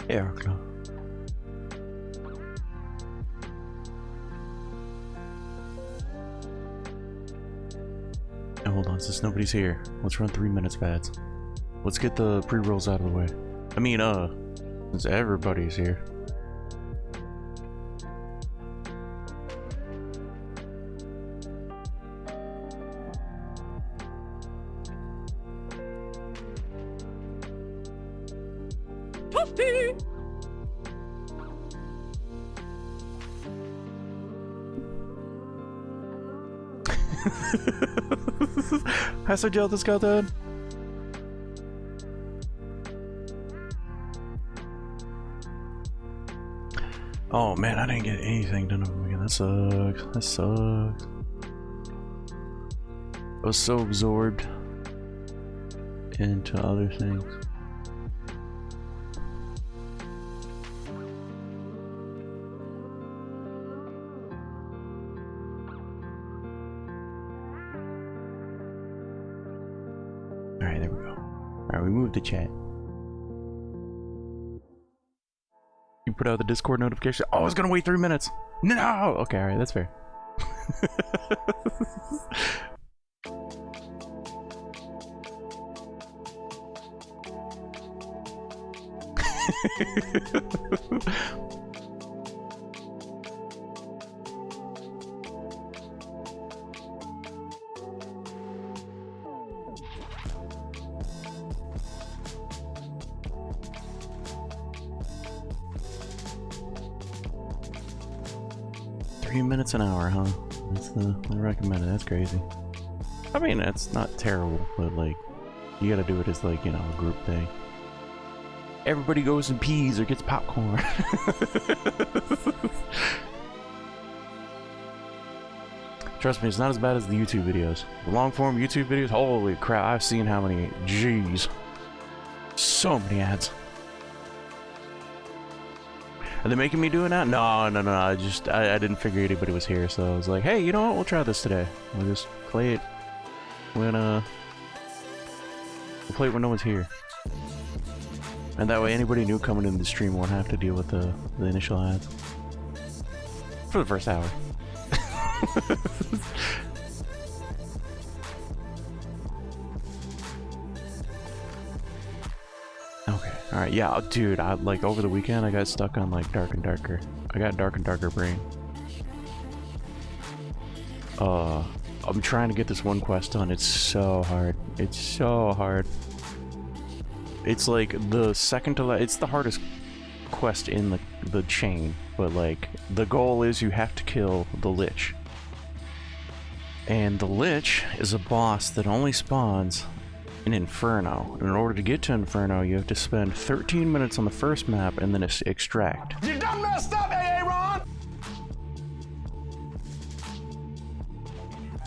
Jäklar. Now hold on, since nobody's here, let's run 3 minutes pads. Let's get the pre-rolls out of the way. I mean, since everybody's here. Hur så Delta-scouten? Oh man, I didn't get anything done over the weekend. That sucks. That sucks. I was so absorbed into other things. Alright, there we go. Alright, we moved the chat. You put out the Discord notification? Oh, I was gonna wait 3 minutes! No! Okay, alright, that's fair. Minutes an hour, huh? That's the recommended. That's crazy. I mean, that's not terrible, but like, you gotta do it as like, you know, a group thing. Everybody goes and pees or gets popcorn. Trust me, it's not as bad as the YouTube videos. The long form YouTube videos, holy crap, I've seen how many, jeez. So many ads. Are they making me do it now? No, I didn't figure anybody was here, so I was like, hey, you know what, we'll try this today. We'll just play it when, we'll play it when no one's here. And that way anybody new coming into the stream won't have to deal with the initial ads. For the first hour. Okay, alright, yeah, dude, I like over the weekend I got stuck on like Dark and Darker. I got Dark and Darker brain. I'm trying to get this one quest done. It's so hard. It's so hard. It's like the second to last, it's the hardest quest in the chain, but like the goal is you have to kill the Lich. And the Lich is a boss that only spawns in Inferno. In order to get to Inferno, you have to spend 13 minutes on the first map and then extract. You done messed up, Aaron!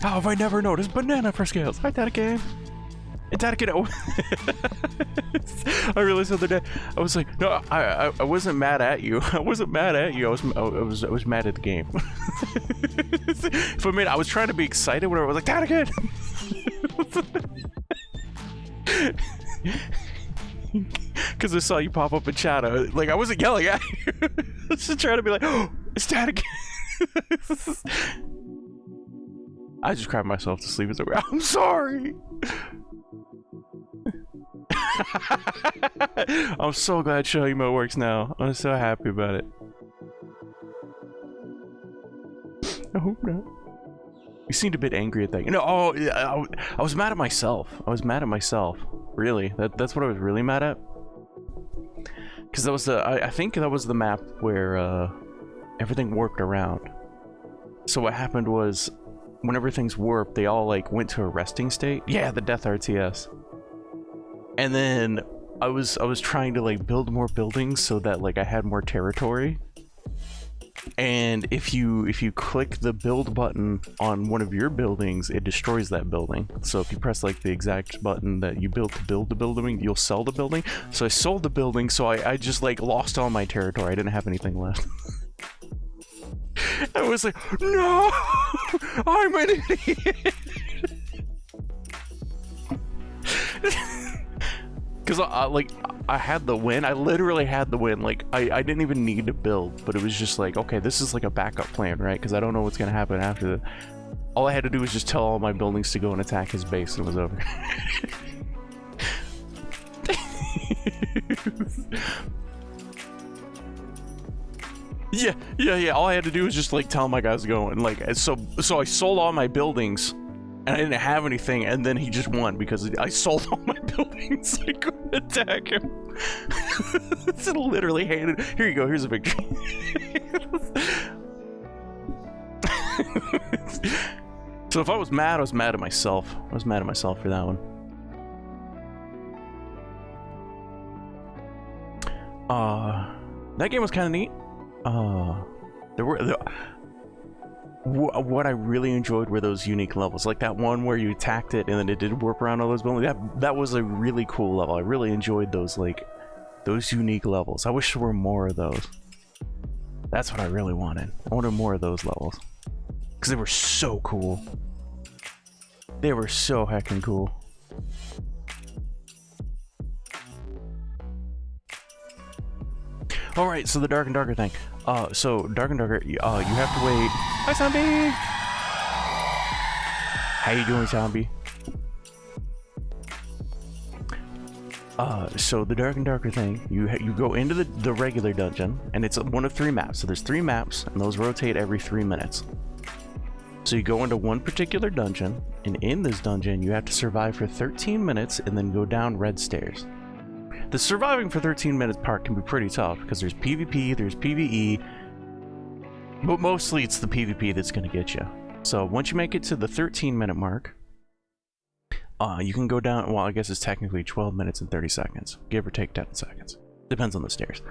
How have I never noticed banana for scales? Hi, Tatakin. It's Tatakin. Oh. I realized the other day, I was like, no, I wasn't mad at you. I wasn't mad at you. I was mad at the game. For a minute, I was trying to be excited when I was like, Tatakin. Because I saw you pop up in chat. Like, I wasn't yelling at you. I was just trying to be like, oh, it's Tatakin. I just cried myself to sleep. I'm sorry. I'm so glad show emote works now. I'm so happy about it. I hope not. You seemed a bit angry at that. You know, oh, I was mad at myself. I was mad at myself. Really, that's what I was really mad at. Because that was the, I think that was the map where everything warped around. So what happened was, whenever things warped, they all like went to a resting state. Yeah, the Death RTS. And then I was trying to like build more buildings so that like I had more territory. And if you click the build button on one of your buildings, it destroys that building. So if you press like the exact button that you built to build the building, you'll sell the building. So I sold the building, so I just like lost all my territory. I didn't have anything left. I was like, no, I'm an idiot. Because like I had the win. I literally had the win. Like, I didn't even need to build, but it was just like, okay, this is like a backup plan, right? Because I don't know what's gonna happen after the... All I had to do was just tell all my buildings to go and attack his base, and it was over. Yeah. All I had to do was just like tell my guys to go, and like, so I sold all my buildings, and I didn't have anything, and then he just won because I sold all my buildings. I couldn't attack him. It's literally handed. Here you go. Here's a victory. So if I was mad at myself. I was mad at myself for that one. That game was kind of neat. What I really enjoyed were those unique levels, like that one where you attacked it and then it did warp around all those buildings. That was a really cool level. I really enjoyed those, like, those unique levels. I wish there were more of those. That's what I really wanted. I wanted more of those levels because they were so cool. They were so heckin' cool. All right, so the Dark and Darker thing. So Dark and Darker, you have to wait. Hi, Zombie. How you doing, Zombie? So the Dark and Darker thing, you go into the regular dungeon, and it's one of 3 maps. So there's 3 maps, and those rotate every 3 minutes. So you go into one particular dungeon, and in this dungeon, you have to survive for 13 minutes and then go down red stairs. The surviving for 13 minutes part can be pretty tough because there's PvP, there's PvE, but mostly it's the PvP that's going to get you. So once you make it to the 13-minute mark, you can go down, well, I guess it's technically 12 minutes and 30 seconds, give or take 10 seconds. Depends on the stairs.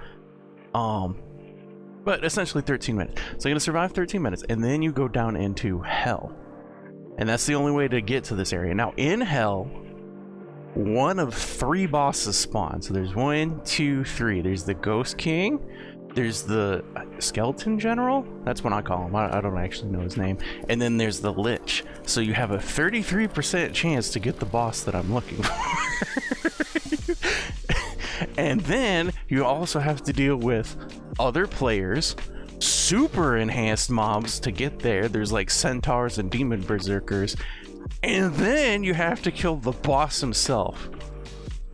But essentially 13 minutes. So you're going to survive 13 minutes, and then you go down into Hell. And that's the only way to get to this area. Now, in Hell, one of 3 bosses spawn. So there's 1, 2, 3. There's the Ghost King. There's the Skeleton General. That's what I call him. I don't actually know his name. And then there's the Lich. So you have a 33% chance to get the boss that I'm looking for. And then you also have to deal with other players, super enhanced mobs to get there. There's like centaurs and demon berserkers. And then you have to kill the boss himself,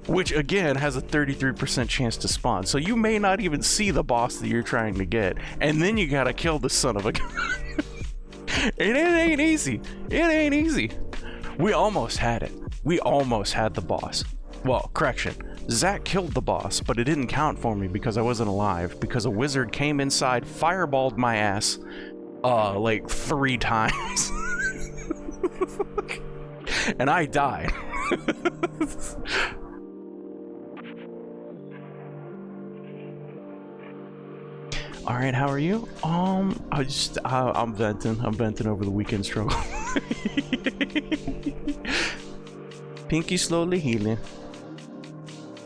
which again has a 33% chance to spawn. So you may not even see the boss that you're trying to get. And then you gotta kill the son of a gun. And it ain't easy. It ain't easy. We almost had it. We almost had the boss. Well, correction. Zach killed the boss, but it didn't count for me because I wasn't alive, because a wizard came inside, fireballed my ass, like 3 times. And I died. All right, how are you? I'm venting. I'm venting over the weekend struggle. Pinky slowly healing.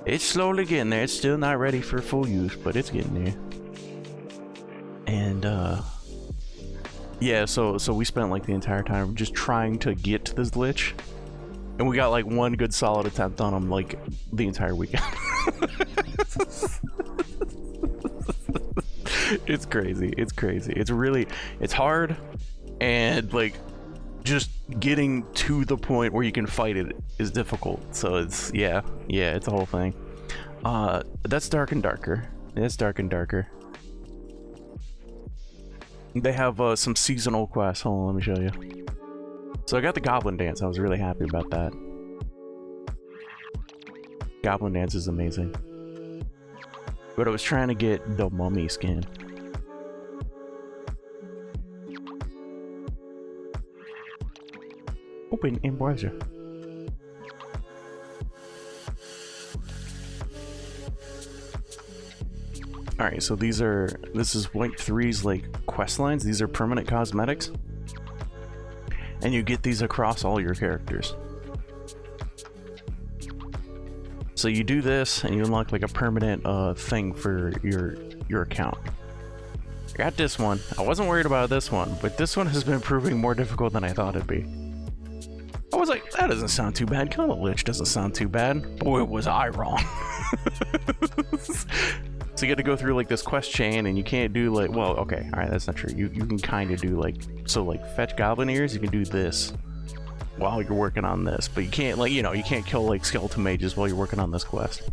It's slowly getting there. It's still not ready for full use, but it's getting there. And yeah, so we spent like the entire time just trying to get to this Lich, and we got like 1 good solid attempt on him like the entire weekend. It's crazy. It's crazy. It's hard, and like just getting to the point where you can fight it is difficult. So it's yeah, it's a whole thing. That's Dark and Darker. That's Dark and Darker. They have some seasonal quests. Hold on, let me show you. So I got the Goblin Dance. I was really happy about that. Goblin Dance is amazing. But I was trying to get the mummy skin. Open in browser. Alright, so this is White 3's like quest lines. These are permanent cosmetics. And you get these across all your characters. So you do this and you unlock like a permanent thing for your account. I got this one. I wasn't worried about this one, but this one has been proving more difficult than I thought it'd be. Oh was like, that doesn't sound too bad. Killing a lich doesn't sound too bad. Boy, was I wrong. So you got to go through like this quest chain, and you can't do like, well, okay, all right, that's not true. You can kind of do like, so like fetch goblin ears, you can do this while you're working on this, but you can't, like, you know, you can't kill like skeleton mages while you're working on this quest.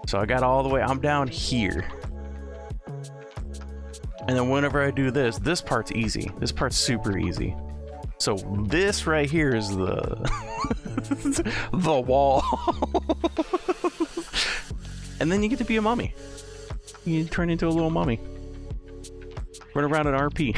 So I got all the way, I'm down here. And then whenever I do this, this part's easy. This part's super easy. So this right here is the the wall. And then you get to be a mummy. You turn into a little mummy. Run around an RP.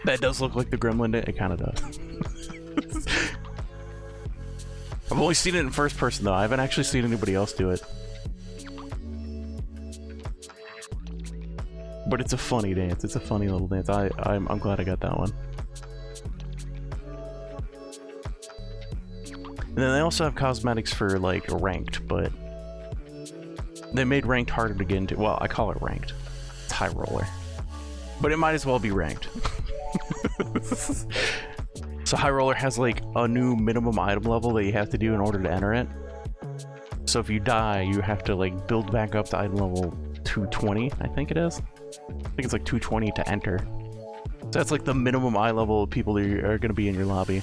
That does look like the gremlin. It kind of does. I've only seen it in first person though. I haven't actually seen anybody else do it. But it's a funny dance. It's a funny little dance. I'm glad I got that one. And then they also have cosmetics for like ranked, but they made ranked harder to get into. Well, I call it ranked. It's high roller, but it might as well be ranked. So high roller has like a new minimum item level that you have to do in order to enter it. So if you die, you have to like build back up to item level 220, I think it is. I think it's like 220 to enter. So that's like the minimum eye level of people that are going to be in your lobby.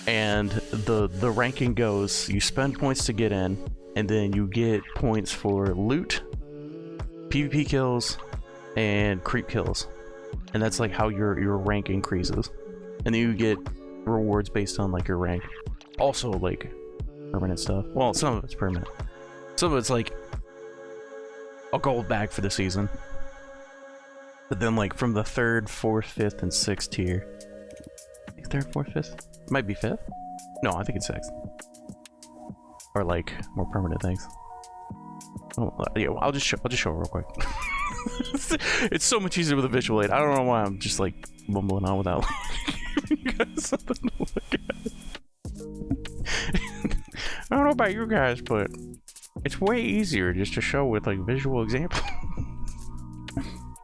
And the ranking goes, you spend points to get in, and then you get points for loot, PvP kills, and creep kills. And that's like how your rank increases. And then you get rewards based on like your rank. Also like permanent stuff. Well, some of it's permanent. Some of it's like a gold bag for the season. But then like from the 3rd, 4th, 5th, and 6th tier. I think 3rd, 4th, 5th? Might be 5th? No, I think it's 6th. Or like more permanent things. Oh, yeah, I'll just show real quick. It's so much easier with a visual aid. I don't know why I'm just like mumbling on without giving you guys something to look at. I don't know about you guys, but it's way easier just to show with like visual example.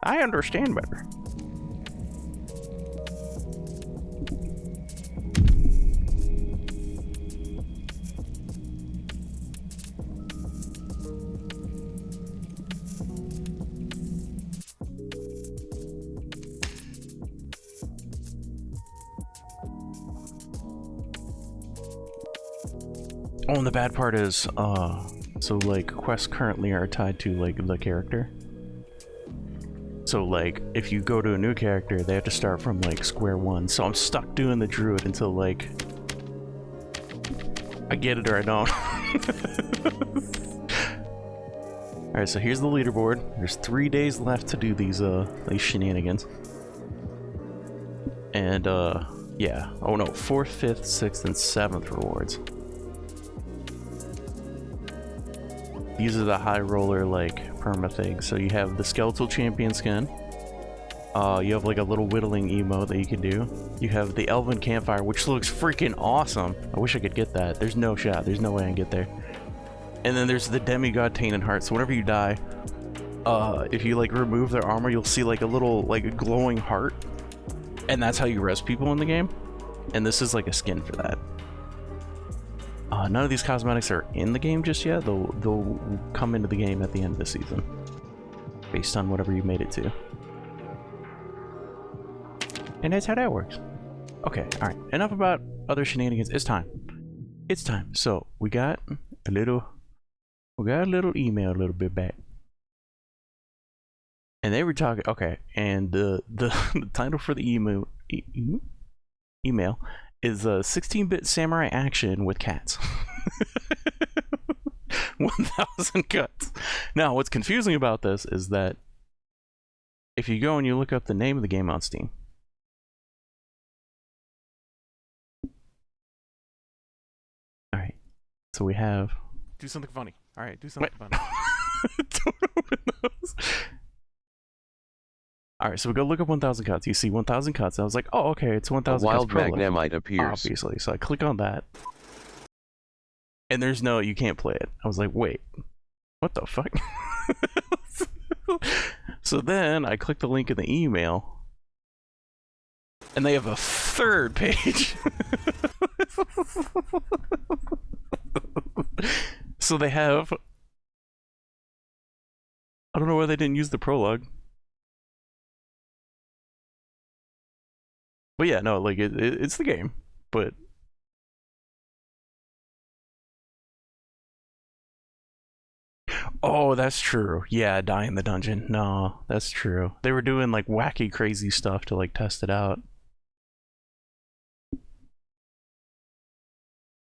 I understand better. Oh, and the bad part is, so like quests currently are tied to like the character. So like if you go to a new character, they have to start from like square one. So I'm stuck doing the druid until like I get it or I don't. Alright, so here's the leaderboard. There's 3 days left to do these shenanigans. And yeah. Oh no, 4th, 5th, 6th, and 7th rewards. These are the high roller like perma things. So you have the skeletal champion skin. You have like a little whittling emote that you can do. You have the elven campfire, which looks freaking awesome. I wish I could get that. There's no shot. There's no way I can get there. And then there's the demigod tainted heart. So whenever you die, if you like remove their armor, you'll see like a little like glowing heart, and that's how you res people in the game. And this is like a skin for that. None of these cosmetics are in the game just yet. They'll come into the game at the end of the season, based on whatever you made it to. And that's how that works. Okay, all right. Enough about other shenanigans. It's time. It's time. So we got a little email a little bit back, and they were talking. Okay, and the title for the email is 16-bit samurai action with cats. 1,000 cuts. Now, what's confusing about this is that if you go and you look up the name of the game on Steam, all right, so we have do something funny. All right, do something funny. Don't open those. Alright, so we go look up 1,000 cuts. You see 1,000 cuts. I was like, oh, okay, it's 1,000 cuts. Wild Magnemite appears. Obviously, so I click on that. and there's no, you can't play it. I was like, wait, what the fuck? So then I clicked the link in the email, and they have a third page. So they have, I don't know why they didn't use the prologue. But yeah, no, like it's the game, but oh, that's true. Yeah, die in the dungeon. No, that's true. They were doing like wacky, crazy stuff to like test it out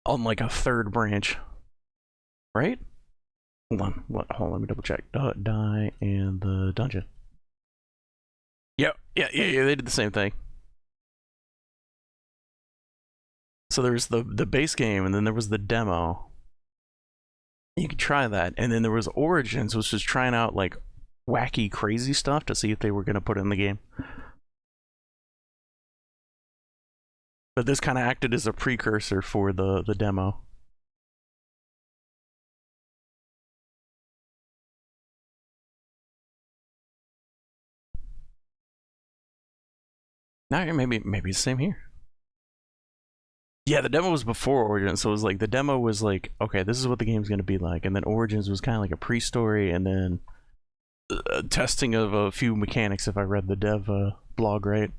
on like a third branch, right? Hold on, let me double check. Die in the dungeon. Yep, yeah. They did the same thing. So there was the base game, and then there was the demo. You could try that, and then there was Origins, which was trying out like wacky, crazy stuff to see if they were going to put it in the game. But this kind of acted as a precursor for the demo. Now maybe it's the same here. Yeah, the demo was before Origins, so it was like the demo was like, okay, this is what the game's gonna be like, and then Origins was kind of like a pre-story, and then testing of a few mechanics. If I read the dev blog right.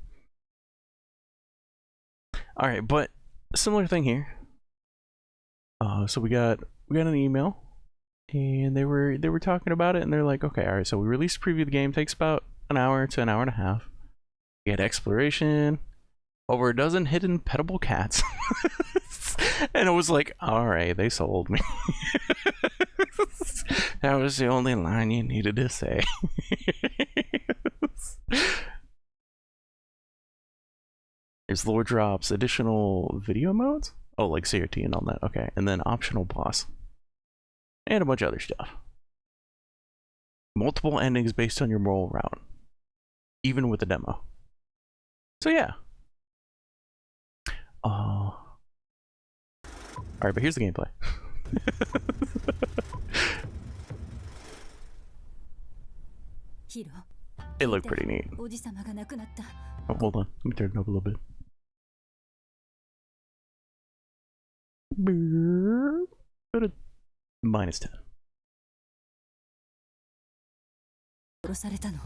All right, but similar thing here. So we got an email, and they were talking about it, and they're like, okay, all right, so we released a preview of the game. Takes about an hour to an hour and a half. We had exploration, over a dozen hidden petable cats. And it was like, alright, they sold me. That was the only line you needed to say. There's lore drops, additional video modes? Oh, like CRT and all that. Okay, and then optional boss. And a bunch of other stuff. Multiple endings based on your moral route. Even with the demo. So yeah. Alright, but here's the gameplay. It looked pretty neat. Oh, hold on. Let me turn it up a little bit. Go to -10. 殺されたの。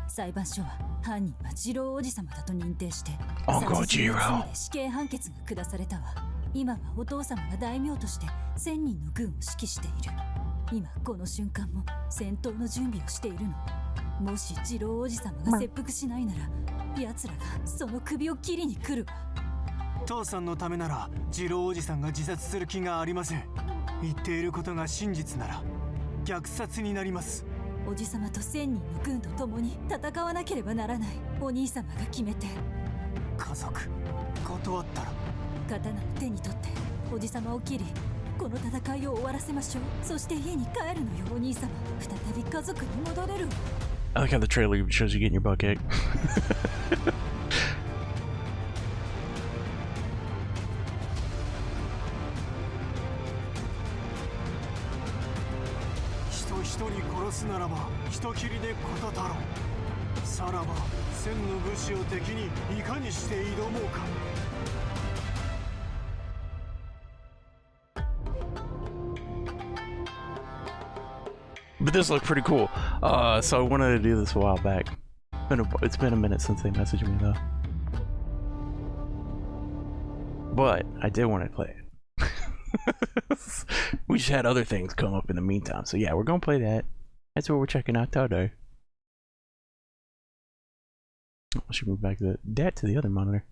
裁判所は犯人はジローおじさまだと認定してUncle 殺人の Jiro 罪で死刑判決が下されたわ。今はお父様が大名として1000人の軍を指揮している。今この瞬間も戦闘の準備をしているの。もしジローおじさまが切腹しないなら、奴らがその首を切りに来るわ。父さんのためならジローおじさんが自殺する気がありません。言っていることが真実なら虐殺になります。おじさまと1000人の軍と共に戦わなければならない。お兄様が決めて。家族断ったら。刀を手に取っておじさまを切り、この戦いを終わらせましょう。そして家に帰るのよ、お兄様。再び家族に戻れるわ。I like how the trailer shows you getting your butt kicked. 人一人殺すならば人斬りで事太郎。さらば千の武士を敵にいかにして挑もうか。But this looked pretty cool. So I wanted to do this a while back. It's been a minute since they messaged me though. But I did want to play it. We just had other things come up in the meantime. So yeah, we're gonna play that. That's what we're checking out today. I should move back that to the other monitor.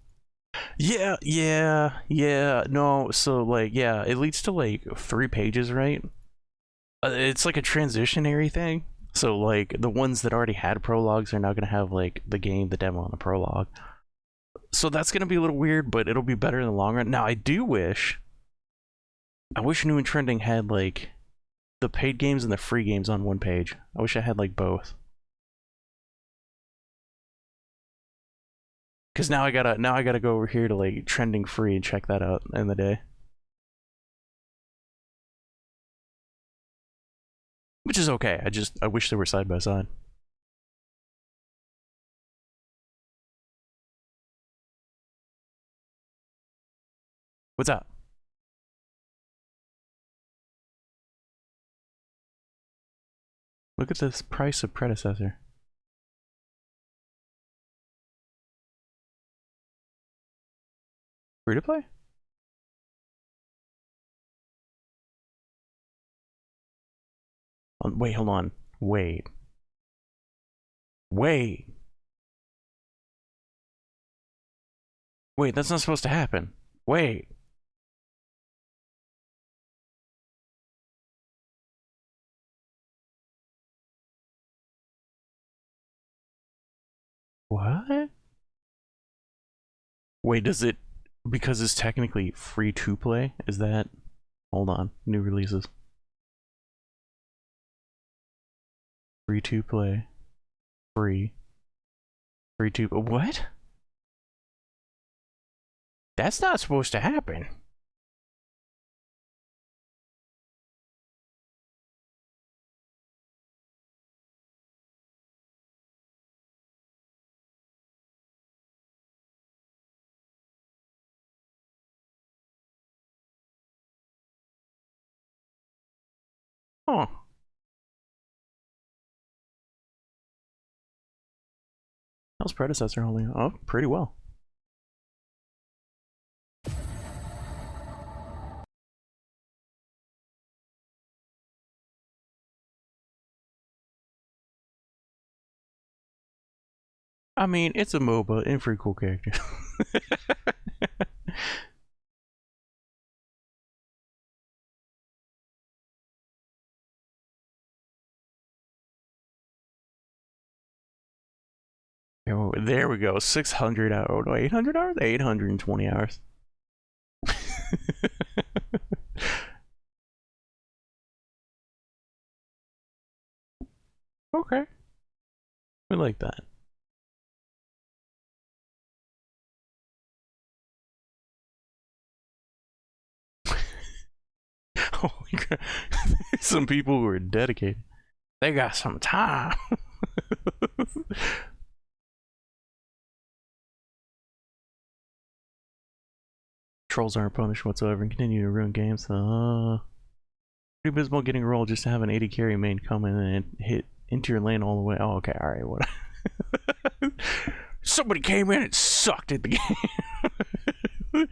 Yeah. No, so like, yeah, it leads to like 3 pages, right? It's like a transitionary thing. So like the ones that already had prologues are now gonna have like the game, the demo, and the prologue. So that's gonna be a little weird, but it'll be better in the long run. Now I wish New and Trending had like the paid games and the free games on one page. I wish I had like both. Cause now I gotta go over here to like Trending Free and check that out in the day. which is okay. I wish they were side by side. What's up? Look at this price of predecessor. Free to play? Wait, hold on. Wait. Wait, that's not supposed to happen. Wait. What? Wait, does it... Because it's technically free to play? Is that... Hold on. New releases. Free to play. Free. Free to... What? That's not supposed to happen. Huh. How's predecessor holding? Oh, pretty well. I mean, it's a MOBA and pretty cool character. Oh, there we go. 600 hours. Oh, no, 800 hours? 820 hours. Okay. We like that. Holy crap. Some people who are dedicated. They got some time. Trolls aren't punished whatsoever and continue to ruin games. Pretty abysmal getting a roll just to have an 80 carry main come in and hit into your lane all the way. Oh, okay, alright, what? Somebody came in and sucked at the game.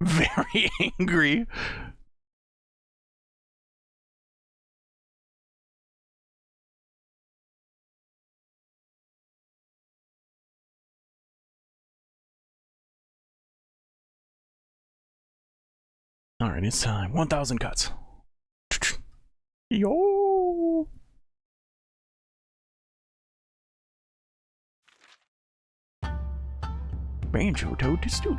Very angry. Alright, it's time. 1,000 cuts. Yo! Banjo Toad to Studios.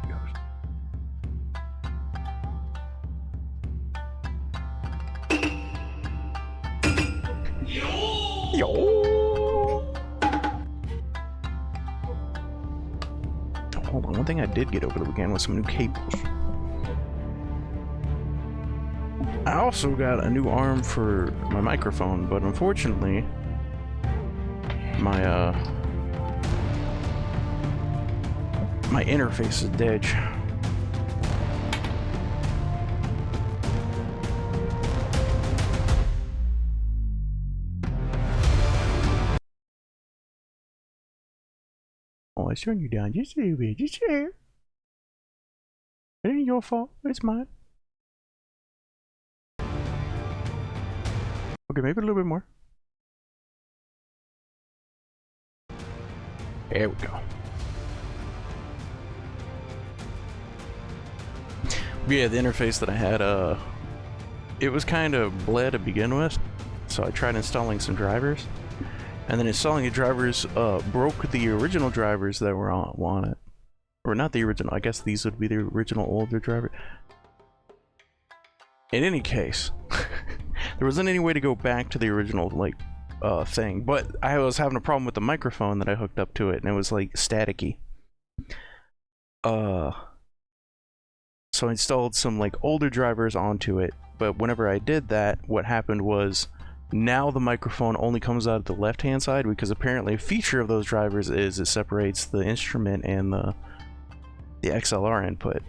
Yo! Oh, hold on, one thing I did get over the weekend was some new cables. I also got a new arm for my microphone, but unfortunately, my my interface is dead. Oh, I turned you down just a little bit, just a hair. It ain't your fault, it's mine. Okay, maybe a little bit more. There we go. Yeah, the interface that I had, it was kind of bleh to begin with, so I tried installing some drivers, and then installing the drivers broke the original drivers that were on it. Or not the original, I guess these would be the original older driver. In any case, there wasn't any way to go back to the original, like, thing, but I was having a problem with the microphone that I hooked up to it, and it was, like, staticky. So I installed some, like, older drivers onto it, but whenever I did that, what happened was Now the microphone only comes out at the left-hand side because apparently a feature of those drivers is it separates the instrument and the XLR input.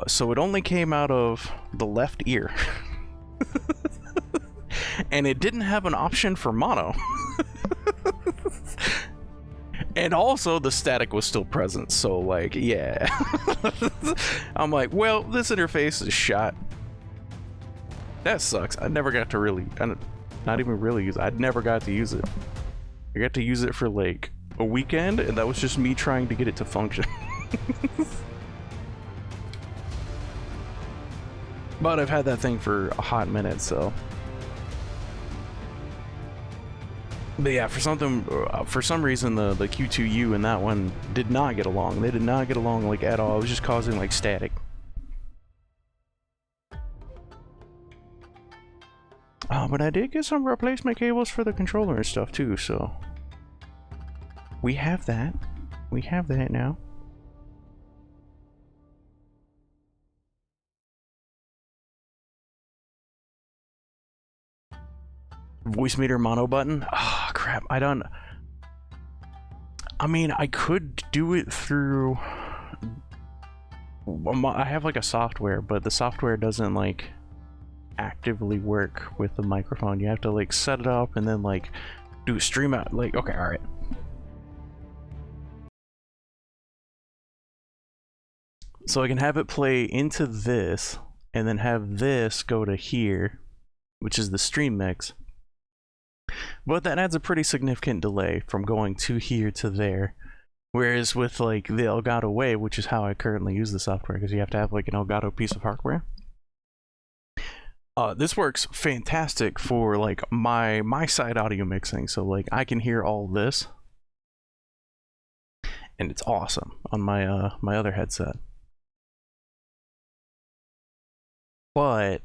So it only came out of the left ear. And it didn't have an option for mono. And also the static was still present, so like, yeah. I'm like, well, this interface is shot. That sucks. I never got to really, not even really use it. I never got to use it. I got to use it for like a weekend, and that was just me trying to get it to function. But I've had that thing for a hot minute, so. But yeah, for some reason, the Q2U and that one did not get along. They did not get along like at all. It was just causing like static. But I did get some replacement cables for the controller and stuff too, so we have that. We have that now. Voice meter mono button. Ah, crap. I mean, I could do it through. I have like a software, but the software doesn't like actively work with the microphone. You have to like set it up and then like do a stream out. Like, okay, all right. So I can have it play into this and then have this go to here, which is the stream mix. But that adds a pretty significant delay from going to here to there. Whereas with like the Elgato Wave, which is how I currently use the software, because you have to have like an Elgato piece of hardware. This works fantastic for like my side audio mixing. So like I can hear all this, and it's awesome on my my other headset. But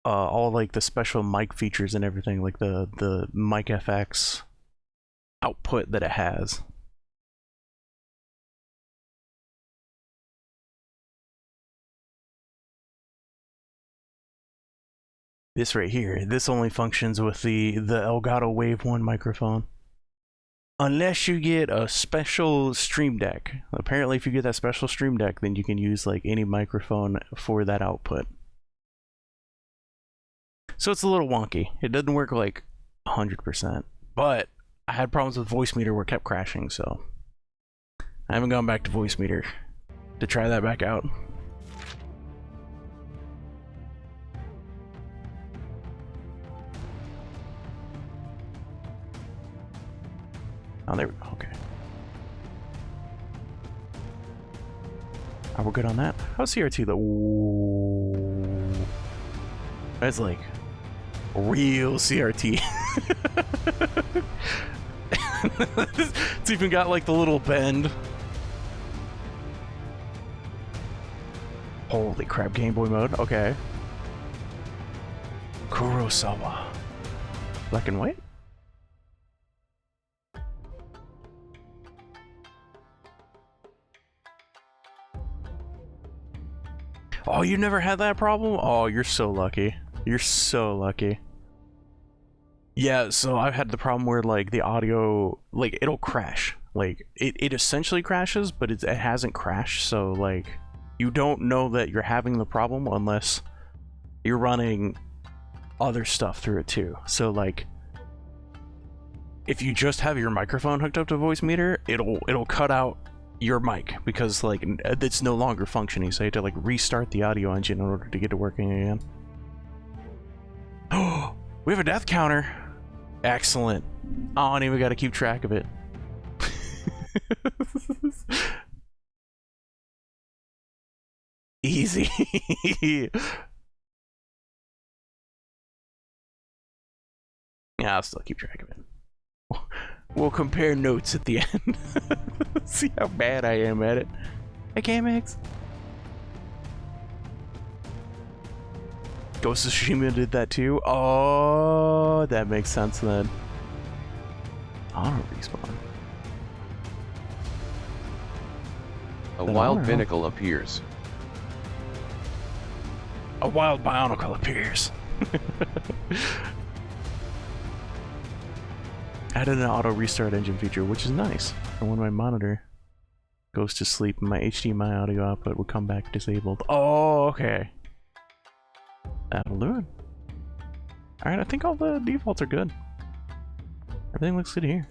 all like the special mic features and everything, like the Mic FX output that it has. This right here, this only functions with the Elgato Wave 1 microphone. Unless you get a special Stream Deck. Apparently if you get that special Stream Deck, then you can use like any microphone for that output. So it's a little wonky. It doesn't work like 100%. But I had problems with Voice Meter where it kept crashing, so I haven't gone back to Voice Meter to try that back out. Oh, there we go. Okay. Oh, we're good on that. How's CRT though? Ooh. That's like real CRT. It's even got like the little bend. Holy crap, Game Boy mode. Okay. Kurosawa. Black and white? Oh, you never had that problem? Oh, you're so lucky. You're so lucky. Yeah, so I've had the problem where like the audio, like it'll crash. Like it essentially crashes, but it hasn't crashed. So like you don't know that you're having the problem unless you're running other stuff through it too. So like if you just have your microphone hooked up to Voice Meter, it'll cut out your mic because like it's no longer functioning. So you have to like restart the audio engine in order to get it working again. Oh, we have a death counter. Excellent. Oh, and we got to keep track of it. Easy. Yeah, I'll still keep track of it. We'll compare notes at the end. See how bad I am at it. Hey, KMX. Ghost of Tsushima did that too? Oh, that makes sense then. Honor respawn. A wild binnacle appears. A wild bionicle appears. Added an auto restart engine feature, which is nice. And when my monitor goes to sleep, my HDMI audio output will come back disabled. Oh, okay. That'll do it. Alright, I think all the defaults are good. Everything looks good here.